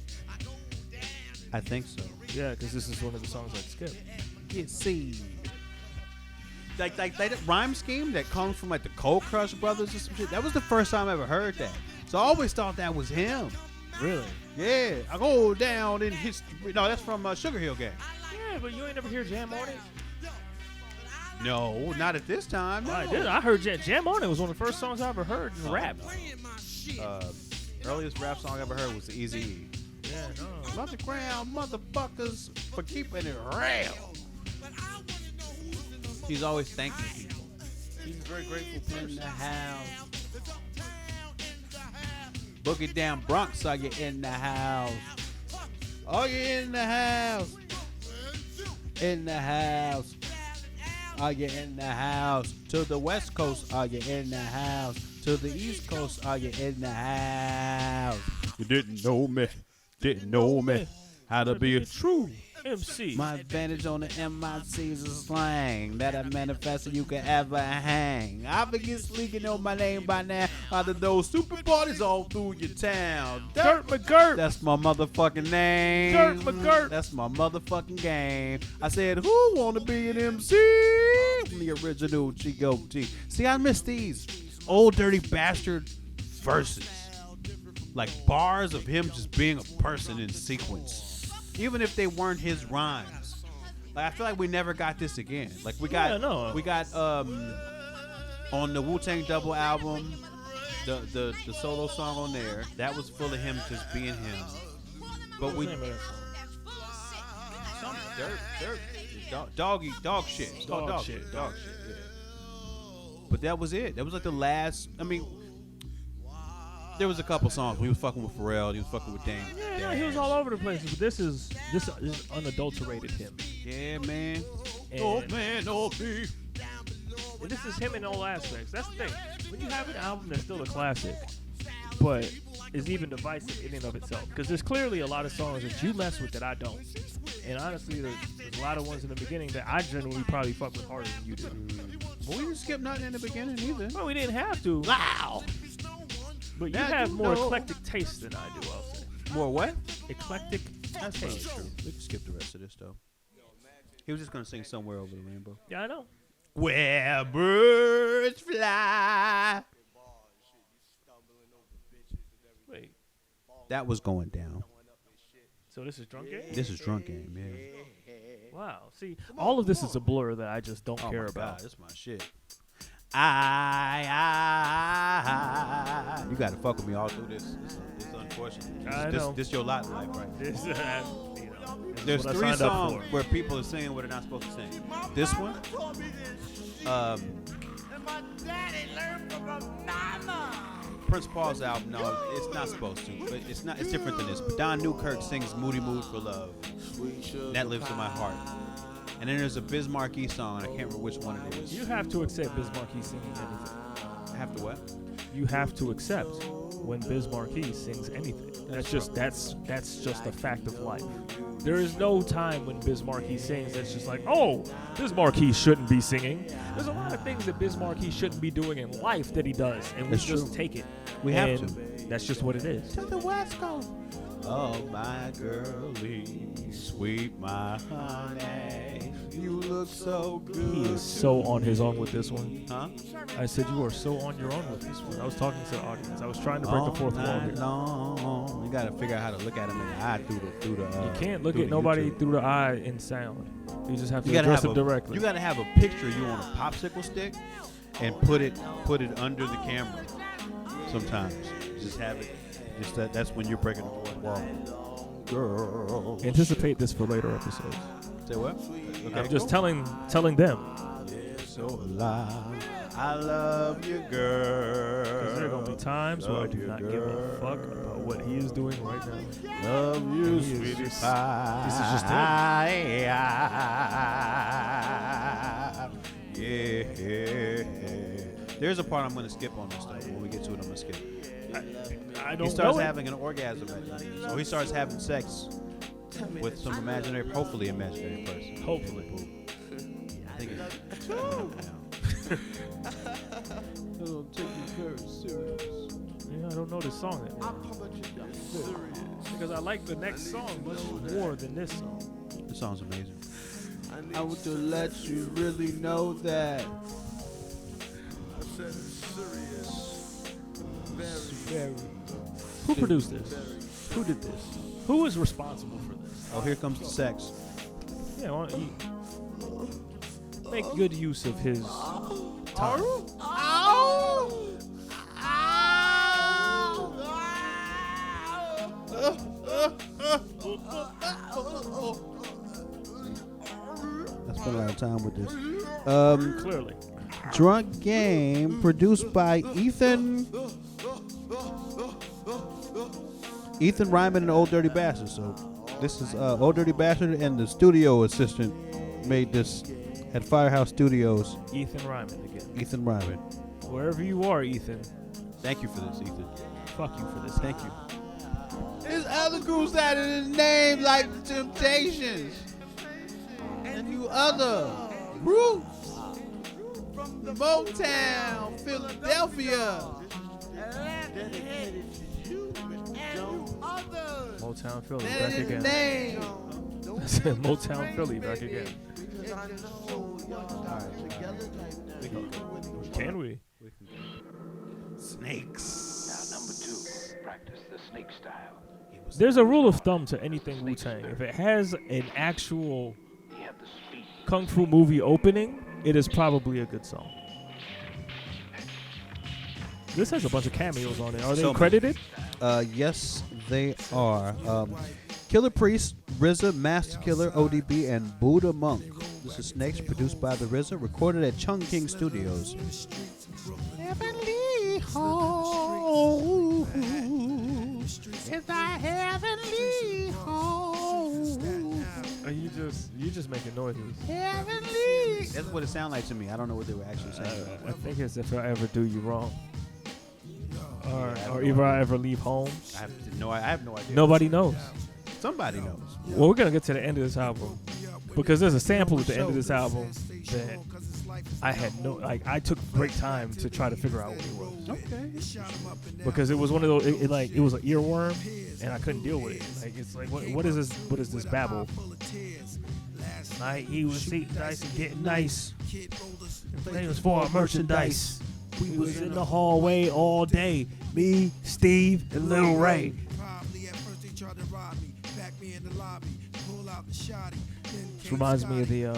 I think so. Yeah, because this is one of the songs I'd skip. Get seen. Like that rhyme scheme that comes from like the Cold Crush Brothers or some shit. That was the first time I ever heard that. So I always thought that was him. Really? Yeah, I go down in history. No, that's from Sugar Hill Gang. Yeah, but you ain't never hear Jam on it? No, not at this time. No. I did. I heard Jam on it was one of the first songs I ever heard in rap. Earliest rap song I ever heard was the Eazy-E. Yeah, no. Love the ground, motherfuckers, for keeping it real. He's always thanking people. He's a very grateful In the person. house. Boogie down Bronx, are you in the house? Are you in the house? In the house. Are you in the house? To the West Coast, are you in the house? To the East Coast, are you in the house? You didn't know me. Didn't know me. How to be a true MC. my advantage on the MIC's a slang that I manifest you can ever hang. I begin leaking on my name by now. Out of those super parties all through your town. Dirt McGirt. That's my motherfucking name. Dirt McGirt. That's my motherfucking game. I said, who wanna be an MC? I'm the original G-O-T. See, I miss these old dirty bastard verses. Like bars of him just being a person in sequence. Even if they weren't his rhymes. Like I feel like we never got this again. Like we got on the Wu-Tang double album, the solo song on there, that was full of him just being him. But we some dog shit. Dog shit. Yeah. But that was it. That was like the last. I mean, there was a couple songs. He was fucking with Pharrell. He was fucking with Dame. Yeah, he was all over the place. But this is unadulterated him. Yeah, man. And Oh man, oh me. this is him in all aspects. That's the thing. When you have an album that's still a classic, but is even divisive in and of itself, because there's clearly a lot of songs that you mess with that I don't. And honestly, there's a lot of ones in the beginning that I generally probably fuck with harder than you do. Well, we didn't skip nothing in the beginning either. Well, we didn't have to. Wow. But you That have you more know. eclectic taste than I do, I'll say. More what? Eclectic That's probably taste. true. We can skip the rest of this though. He was just gonna sing Somewhere Over the Rainbow. Yeah, I know. Where birds fly. Wait, That was going down. so this is Drunk Game? This is Drunk Game, yeah. Wow. See, all of this is a blur that I just don't Oh care my about. God, this my shit. You gotta fuck with me all through this. It's unfortunate. I know. This your lot in life, right? This, you know, this is There's what I 3 signed up songs for. where people are singing what they're not supposed to sing. This one, And my daddy learned from a mama. Prince Paul's album. No, it's not supposed to, but it's not. It's different than this. But Don Newkirk sings "Moody Mood for Love." That lives in my heart. And then there's a Biz Markie song. I can't remember which one it is. You have to accept Biz Markie singing anything. I have to what? You have to accept when Biz Markie sings anything. That's just a fact of life. There is no time when Biz Markie sings that's just like, oh, Biz Markie shouldn't be singing. There's a lot of things that Biz Markie shouldn't be doing in life that he does, and we just take it. We have to. That's just what it is. To the West Coast. Oh, my girlie, sweet my honey, you look so good. He is so on his own with this one. Huh? I said you are so on your own with this one. I was talking to the audience. I was trying to break the fourth wall here. Long. You gotta figure out how to look at him in the eye through the. You can't look through at the nobody YouTube. through the eye in sound. You just have to You gotta address have him directly. You gotta have a picture of you on a popsicle stick, and put it under the camera. Sometimes just have it. Just that's when you're breaking the fourth wall. Girl. Anticipate this for later episodes. Say what? Okay, I'm just cool. telling them. So alive. I love you, girl. Because there are going to be times where I do not give a fuck about what he is doing right now. Love you, He is sweetie just- pie. this is just him. Yeah. There's a part I'm going to skip on this though. When we get to it, I'm going to skip. I don't He starts know it. having an orgasm at the end. So he starts having sex with some hopefully imaginary person. Hopefully. I think it's Yeah, I don't know this song that well. Because I like the next song much more than this song. This song's amazing. I want to let you really know that. Who produced this? Who did this? Who is responsible for this? Oh, here comes the sex. Yeah, why don't you make good use of his time. I spent a lot of time with this. Clearly. Drunk Game, produced by Ethan Ryman and Old Dirty Bastard. So this is Old Dirty Bastard and the studio assistant made this at Firehouse Studios. Ethan Ryman again. Ethan Ryman. Wherever you are, Ethan, Thank you for this, Ethan. fuck you for this. Thank you. There's other groups that are the name like the Temptations and you other groups from the Motown, Philadelphia. Motown Philly That back is the again. name. I said Motown Philly back again. Can we? Snakes. Number 2, practice the snake style. There's a rule of thumb to anything Wu-Tang. If it has an actual You have the speed. kung fu movie opening, it is probably a good song. This has a bunch of cameos on it. Are they So- credited? Yes, they are. Killer Priest, RZA, Master Killer, ODB, and Buddha Monk. This is Snakes, produced by the RZA, recorded at Chung King Studios. Heavenly home is thy heavenly home. You just making noises. Heavenly. That's what it sounded like to me. I don't know what they were actually saying. I think it's if I ever do you wrong. Or I if I ever leave home. I have no idea. Nobody knows. Somebody knows. Well, we're gonna get to the end of this album because there's a sample at the end of this album that I had I took great time to try to figure out what it was. Okay. Because it was one of those it was an earworm and I couldn't deal with it. Like it's like what is this babble? Like he was seeing nice and getting nice. It was for our merchandise. We was in the hallway all day. Me, Steve, and Lil Ray. This reminds me of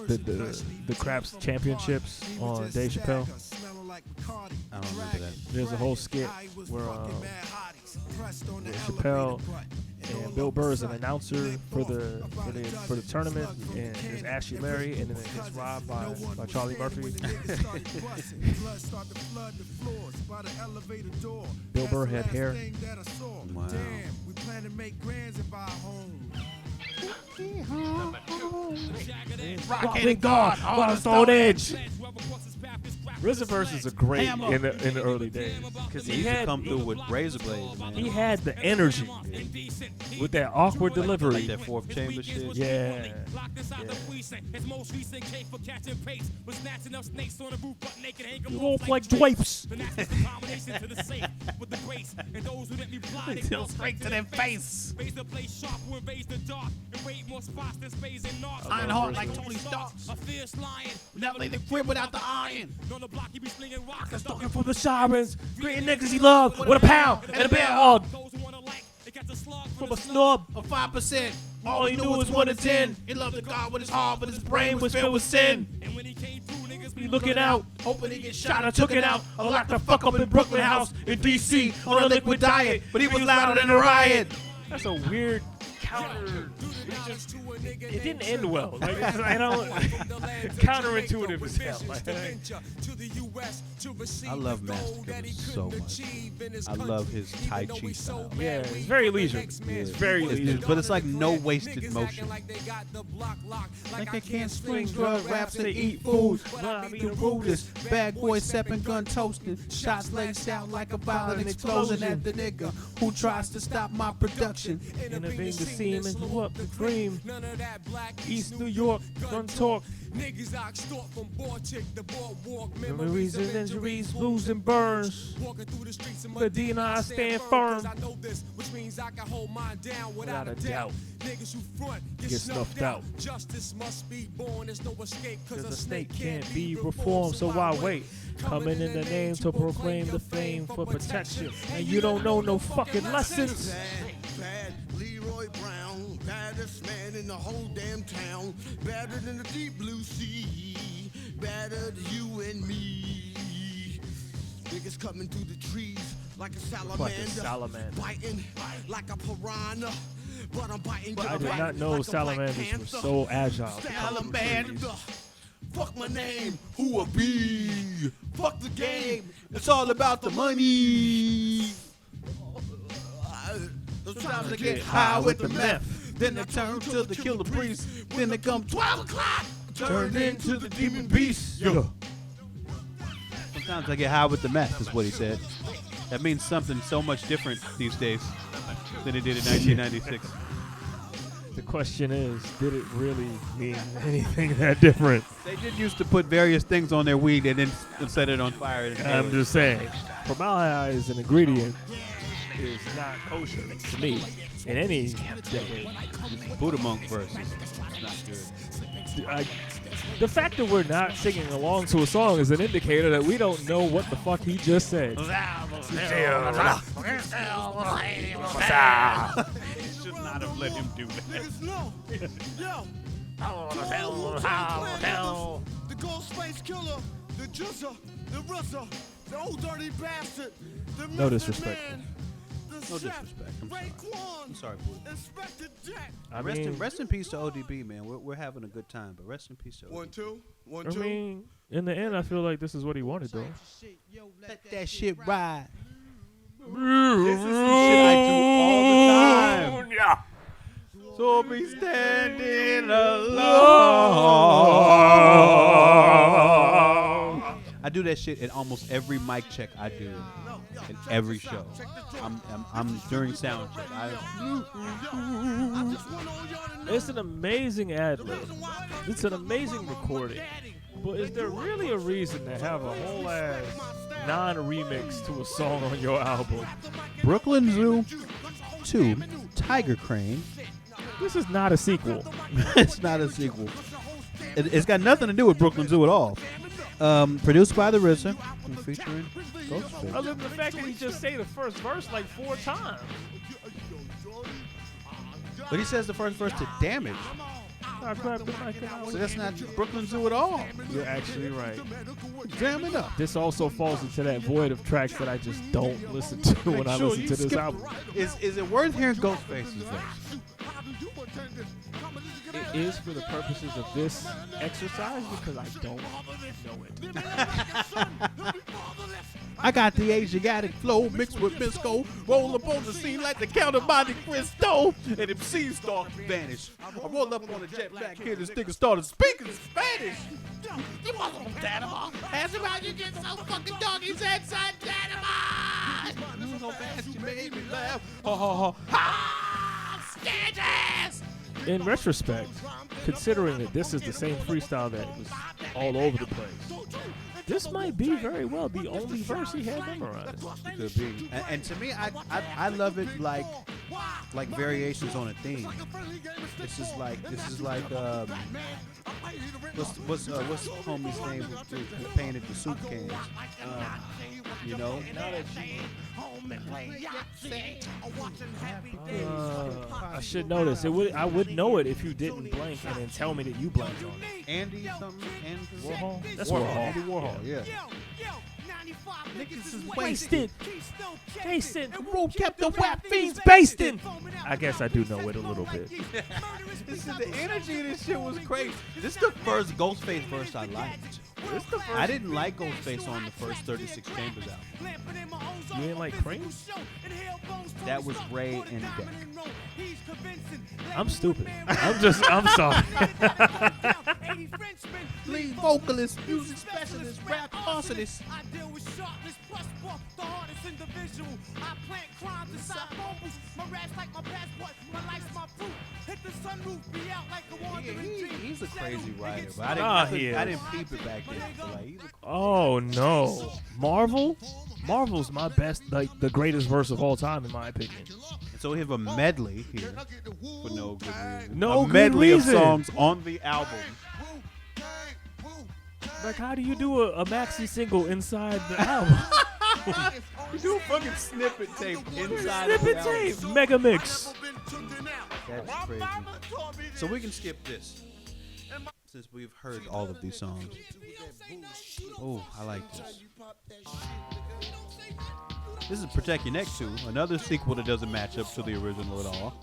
the Craps Championships on Dave Chappelle. I don't remember that. There's a whole skit where Chappelle and Bill Burr is an announcer for the tournament, and there's Ashley Larry, and then it gets robbed by Charlie Murphy. Bill Burr had hair. Wow. Rockin' God on the Stone Edge. RZA verses are great in the early days because He used to come through with razor blades, man. he had the energy with that awkward delivery. Like that fourth chamber shit. Yeah. You won't like drapes. Till straight to their face. Iron heart like Tony Stark. Never leave the crib without the iron. Stalking for the sirens, greeting niggas he loved with a pound and a bear hug. From a snub, A 5%. All he knew was 1 to 10. He loved the God with his heart, but his brain was filled with sin. be looking out. Hoping he get shot, I took it out. I locked the fuck up in Brooklyn House in D.C. on a liquid diet, but he was louder than a riot. That's a weird counter. It didn't end well. Like, I don't. Counterintuitive as hell. Like, I love Master Killer so much. I love his Tai Chi style. yeah, it's very leisurely. It's very leisurely. But it's like no wasted motion. Like they can't swing drug raps and eat food. But I be the rudest. Bad boy stepping, gun toasting. Shots laced out like a violent explosion at the nigga who tries to stop my production. Innovating the seam and blew up the cream. East New York, gun talk. Niggas I extort from Baltic, the boardwalk. Memories and injuries, losing burns. Walking through the streets in Medina, I stand firm. I know this, which means I can hold mine down without Without a a doubt. doubt. Niggas who front get Get snuffed snuffed out. out. Justice must be born, there's no escape, cause Cause a a snake snake can't be reformed, so why wait? Coming in the name to proclaim the fame for protection. And you don't know no fucking lessons. Bad Leroy Brown, baddest man in the whole damn town, better than the deep blue sea, better than you and me. Niggas coming through the trees like a salamander, biting like a piranha. But I'm biting I to the did right not know like a black salamanders were panther. so agile. Salamander. Fuck my name, who a be? Fuck the game, It's all about the money. Sometimes I get high with the meth. Then I turn to the killer priest. Then it come 12 o'clock. Turn into the demon beast. Sometimes I get high with the meth, is what he said. That means something so much different these days than it did in 1996. The question is, did it really mean anything that different? They did used to put various things on their weed and then set it on fire. And I'm just saying, formaldehyde as an ingredient is not kosher to me in any decade. Buddha Monk verse is not good. The fact that we're not singing along to a song is an indicator that we don't know what the fuck he just said. Should not have let him do that. niggas know. Yo. The Ghost Space Killer, the Juzza, the Russer, the old dirty bastard, the No Method disrespect. Man, the No Chef, disrespect. I'm sorry. Raekwon, I'm sorry, Buddha. Inspector Jack. I Rest in peace to ODB, man. We're having a good time, but rest in peace to ODB. 1, 2, 1, I 2. mean, in the end, I feel like this is what he wanted, though. Let that shit ride. This is some shit I do all the time. So be standing alone. I do that shit in almost every mic check I do in every show. I'm during sound check. It's an amazing ad-lib. It's an amazing recording. But is there really a reason to have a whole ass non-remix to a song on your album? Brooklyn Zoo 2, Tiger Crane. This is not a sequel. It's not a sequel. It's got nothing to do with Brooklyn Zoo at all. Produced by the RZA and featuring Ghostface. Other than the fact that he just say the first verse like 4 times. But he says the first verse to Damage. I grabbed the mic and I So was- that's not Brooklyn Zoo at all. You're actually right. Jam it up. This also falls into that void of tracks that I just don't listen to when I listen to this album. Is it worth hearing Ghostface's verse? It is for the purposes of this exercise because I don't know it. I got the Asiatic flow mixed with Bisco. Roll up on the scene like the Count of Monte Cristo. And MCs start to vanish. I roll up on a jet black kid, this nigga started speaking Spanish. You wasn't dynamite. Ask him how you get so fucking doggy's inside dynamite. You was so fast, you made me laugh. Ha ha ha. Ha! Scared ass! In retrospect, considering that this is the same freestyle that was all over the place, this might be very well the only verse he had memorized. It could be. And to me, I love it like variations on a theme. This is like what's homie's name who painted the soup cans? You know. I should know this. I would know it if you didn't blank and then tell me that you blanked on it. Andy something? Andy Warhol? That's Warhol. Warhol. Andy Warhol. Yeah. Niggas is Wasted. Wasted. Rule kept the whack fiends Basting. I guess I do know it a little bit. This is the energy of this shit was crazy. This is the first Ghostface verse I liked. I didn't like Ghostface on the first 36 Chambers album. You didn't like Cream? That was Ray and Deck. I'm stupid. I'm sorry. Lead vocalist, music specialist, rap arsonist. I deal with sharpness plus buff, the hardest individual. I plant crimes inside bubbles. My rap's like my passport, my life's my proof. Hit the sunroof, be out like a wandering dream. He's a crazy writer, but I didn't peep it back then. So like, he's a Oh no, Marvel? Marvel's my best, like the greatest verse of all time in my opinion. So we have a medley here for no good reason. No a good medley reason. of songs on the album. Like, how do you do a maxi single inside the album? You do a fucking snippet tape inside Snippet of the album. tape, mega mix. That's crazy. So we can skip this since we've heard all of these songs. Oh, I like this. This is Protect Your Neck 2, another sequel that doesn't match up to the original at all.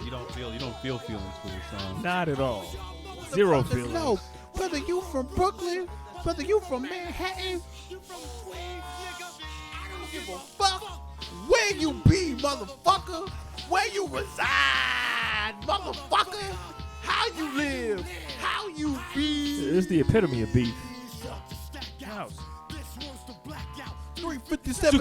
You don't feel feelings for this song. Not at all. Zero feelings. No, whether you from Brooklyn, whether you from Manhattan, I don't give a fuck where you be, motherfucker. Where you reside, motherfucker. How you live, how you be. It's the epitome of beef. House. 357.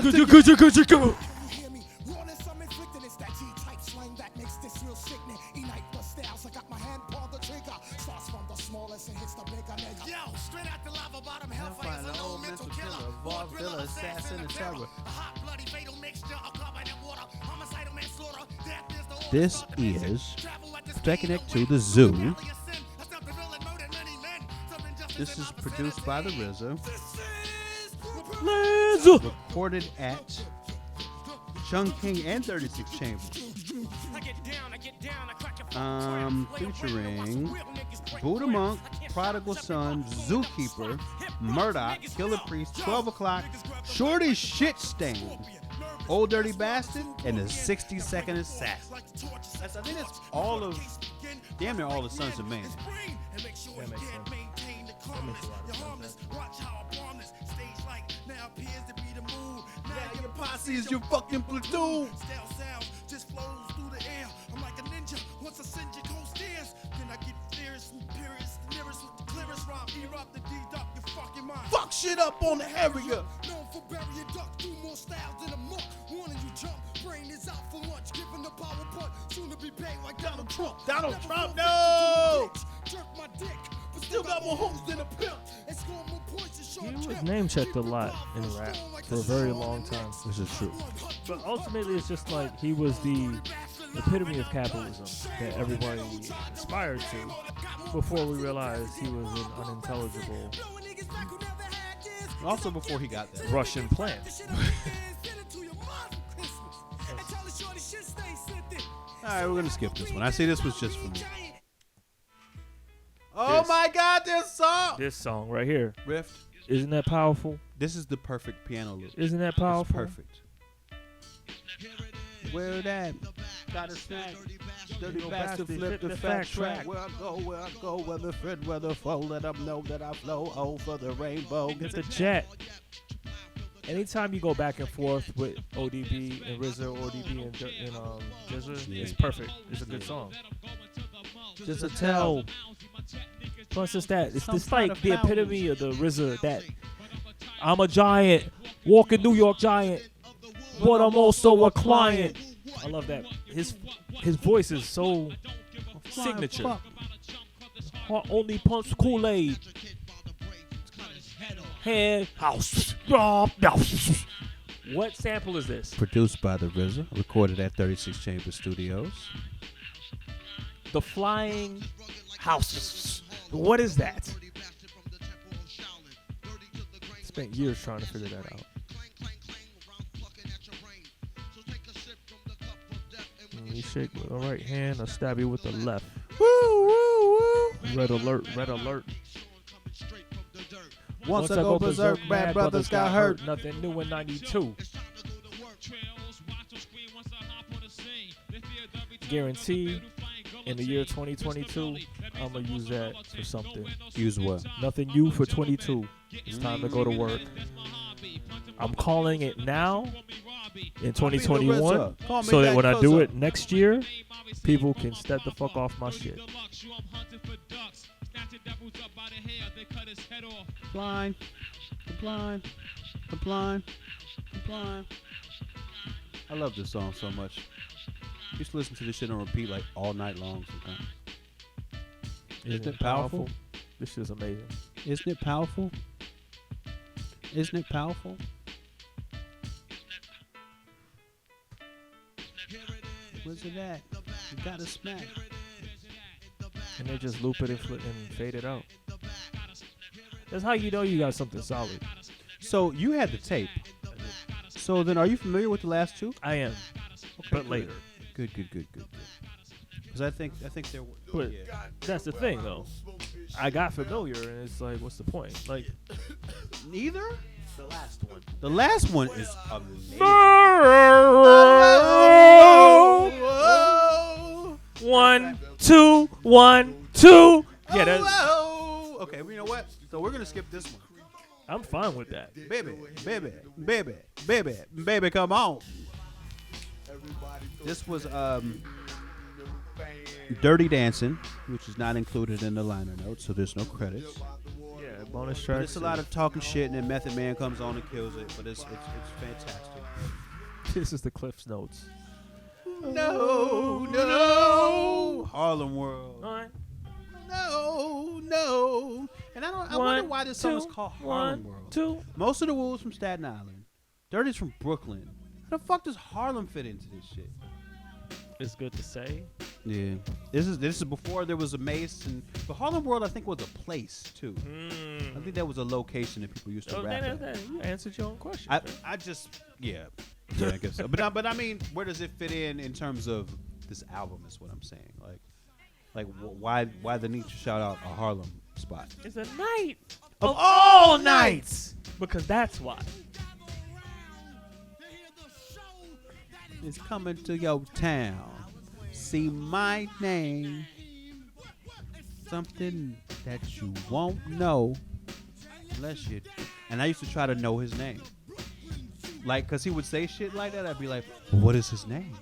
This is Protect Your Neck 2, The Zoo. This is produced by the RZA. Recorded at Chungking and 36 Chambers. Featuring Buddha Monk, Prodigal Son, Zookeeper, Murdoch, Killer Priest, 12 O'Clock, Shorty Shit Stain, Old Dirty Bastard, and the 60-Second Assassin. I think that's all of, damn near all the Sons of Man. That makes sense. That makes a lot of sense. Now your posse is your fucking platoon. Just flows through the air. I'm like a ninja. Once I send you cold stairs, then I get fierce and purest, nearest with the clearest rhyme. Erupt the D-Duck, your fucking mind. Fuck shit up on the area. Known for burying duck, do more styles than a muck. Warning you jump, brain is out for lunch. Giving the power punch, soon to be paid like Donald Trump. Donald Trump, no! Jerk my dick, but still got more hoes than a pimp. And score more points and short He was name checked a lot in rap for a very long time. This is true. But ultimately, it's just like he was the epitome of capitalism that everybody aspired to before we realized he was an unintelligible Also before he got there. Russian plant. Alright, we're gonna skip this one. I see this was just for me. Oh This. my God, this song. This song right here, Rift, isn't that powerful? this is the perfect piano loop. Isn't that It's powerful? perfect. Where that? Got a snack. Dirty bastard, flip the fact track. Where I go, where the friend, where the foe. Let them know that I flow over the rainbow. Get the jet. anytime you go back and forth with ODB and RZA, ODB and GZA, it's perfect. It's a good song. Just a tell. Plus, it's like the epitome of the RZA. That I'm a giant, walking New York giant, but I'm also a client. I love that. His voice is so signature. Heart only pumps Kool-Aid. Head house. What sample is this? Produced by the RZA, recorded at 36 Chamber Studios. The Flying House. What is that? Spent years trying to figure that out. You shake with the right hand, I stab you with the left. Woo, woo, woo. Red alert, red alert. Once I go berserk, bad brothers got hurt. Nothing new in 92. Guarantee in the year 2022, I'm going to use that for something. Use what? Nothing new for 22. It's time to go to work. I'm calling it now in 2021 so that when I do it next year, people can step the fuck off my shit. Blind, the blind, the blind, the blind. I love this song so much. I used to listen to this shit on repeat like all night long sometimes. Isn't it powerful? This shit is amazing. Isn't it powerful? Isn't it powerful? Where's it at? You gotta smack. And they just loop it and fade it out. That's how you know you got something solid. So you had the tape. So then, are you familiar with the last two? I am, Okay, but good. later. Good. Because I think there were. But that's the thing, though. I got familiar, and it's like, what's the point? Like, Neither. The last one. The last one is amazing. One, two, 1, 2. Yeah, that's. Okay, well, you know what? So we're gonna skip this one. I'm fine with that. Baby, come on. This was Dirty Dancing, which is not included in the liner notes, so there's no credits. Yeah, bonus But tracks. it's a lot of talking shit, and then Method Man comes on and kills it. But it's fantastic. This is the Cliff's Notes. No. Harlem World. All right. No. And I wonder why this song is called Harlem World. 2. Most of the Wolves from Staten Island. Dirty's from Brooklyn. How the fuck does Harlem fit into this shit? It's good to say. Yeah. This is before there was a Mace, but Harlem World I think was a place too. I think that was a location that people used to rap at. You answered your own question. I just I guess so. But I mean, where does it fit in terms of this album? Is what I'm saying. Like why the need to shout out a Harlem spot? It's a night Of all nights. because that's why. It's coming to your town. See my name. Something that you won't know unless you. And I used to try to know his name. Like, cause he would say shit like that. I'd be like, what is his name?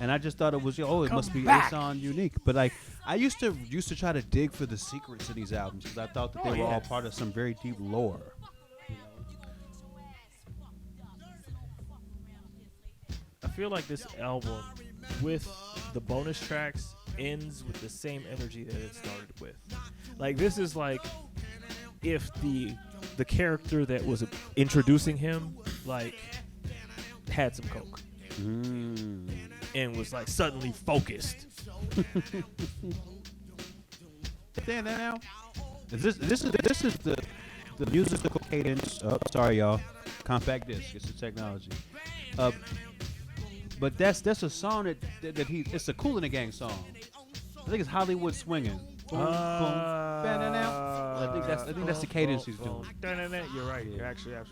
And I just thought it was, it must be Asan Unique. But like, I used to try to dig for the secrets in these albums because I thought that they were all part of some very deep lore. I feel like this album, with the bonus tracks, ends with the same energy that it started with. Like, this is like if the character that was introducing him, like, had some coke and was like suddenly focused. Stand that now. This is the musical cadence. Oh, sorry, y'all. Compact disc. It's the technology. But that's a song that it's a Kool in the Gang song. I think it's Hollywood Swinging. Boom, boom, I think that's the cadence he's doing. You're right. You're actually right.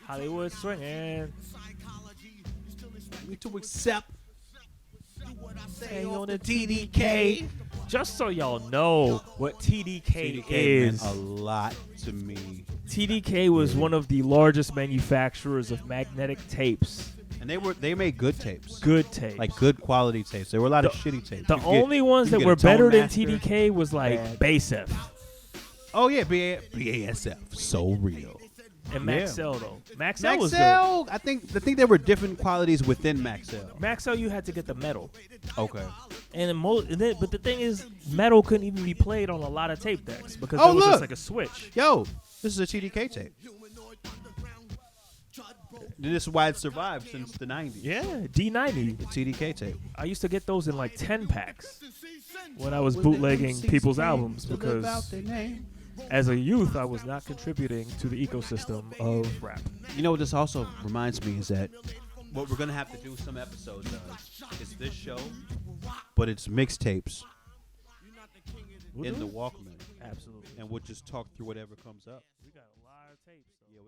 Hollywood swinging. We to accept. Stay on the TDK. Just so y'all know what TDK TDK is. meant a lot to me TDK was one of the largest manufacturers of magnetic tapes. And they made good tapes. Good tapes. Like good quality tapes. There were a lot of shitty tapes. The only ones that were better than TDK was like Bassf. Oh yeah, BASF. So real. And Maxell though. Maxell was Maxell, I think there were different qualities within Maxell. Maxell, you had to get the metal. Okay. But the thing is, metal couldn't even be played on a lot of tape decks because it was just like a switch. Yo, this is a TDK tape. This is why it survived since the 90s. Yeah, D90. The TDK tape. I used to get those in like 10 packs when I was bootlegging people's albums because as a youth, I was not contributing to the ecosystem of rap. You know what this also reminds me is that what we're going to have to do some episodes of is this show, but it's mixtapes in the Walkman. Absolutely. And we'll just talk through whatever comes up. We got a lot of tapes. Yeah,